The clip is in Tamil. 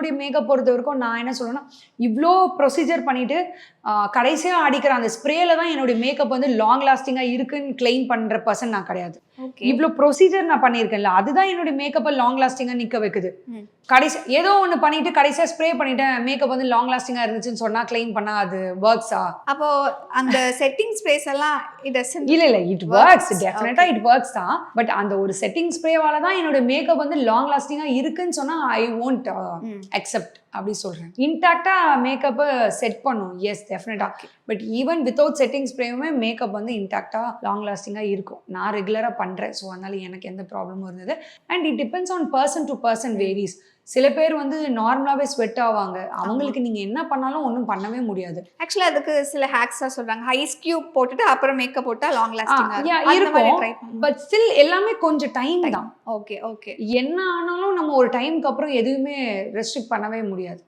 என்னுடைய மேக்கப் பொறுத்த வரைக்கும் நான் என்ன சொல்லுவேன்னா, இவ்ளோ ப்ரொசீஜர் பண்ணிட்டு கடைசியா அடிக்கிற அந்த ஸ்ப்ரேல தான் என்னுடைய மேக்கப் வந்து லாங் லாஸ்டிங்கா இருக்குன்னு கிளைம் பண்ற பர்சன் நான் கிடையாது. இவ்ளோ ப்ரொசீஜர் நான் பண்ணியிருக்கேன்ல, அதுதான் என்னுடைய மேக்கப்பை லாங் லாஸ்டிங்கா நிக்க வைக்குது. கடைசி ஏதோ ஒண்ணு பண்ணிட்டு கடைசியா ஸ்ப்ரே பண்ணிட்டேன், மேக்கப் வந்து லாங் லாஸ்டிங்கா இருந்துச்சுன்னு சொன்னா கிளைம் பண்ணா அது வொர்க்ஸா? அப்போ அந்த செட்டிங் ஸ்ப்ரேஸ் எல்லாம் இல்ல இட் வொர்க்ஸ், டெஃபினட்டா இட் வொர்க்ஸ் தான். பட் அந்த ஒரு செட்டிங் ஸ்ப்ரேவால தான் என்னோட மேக்கப் வந்து லாங் லாஸ்டிங்கா இருக்குன்னு சொன்னா ஐ வோன்ட் அக்செப்ட் அப்படி சொல்றேன். இன்டாக்டா மேக்கப்பை செட் பண்ணும், எஸ் டெஃபினட்டா. பட் ஈவன் வித்தவுட் செட்டிங் ஸ்ப்ரேவுமே மேக்கப் வந்து இன்டாக்டா லாங் லாஸ்டிங்கா இருக்கும். நான் ரெகுலரா பண்றேன், ஸோ அதனால எனக்கு எந்த ப்ராப்ளமும் இருந்தது. And it depends on person to person varies. சில பேர் வந்து நார்மலாவே ஸ்வெட் ஆவாங்க, அவங்களுக்கு நீங்க என்ன பண்ணாலும் ஒன்றும் பண்ணவே முடியாது. ஆக்சுவலா அதுக்கு சில ஹேக்ஸா சொல்றாங்க, ஐஸ் கியூப் போட்டுட்டு அப்புறம் மேக்கப் போட்டா லாங் லாஸ்டிங்கா இருக்கும். பட் ஸ்டில் எல்லாமே கொஞ்சம் டைம் தான். Okay okay. என்ன ஆனாலும் நம்ம ஒரு டைம்க்கு அப்புறம் எதுவுமே ரெஸ்ட்ரிக்ட் பண்ணவே முடியாது.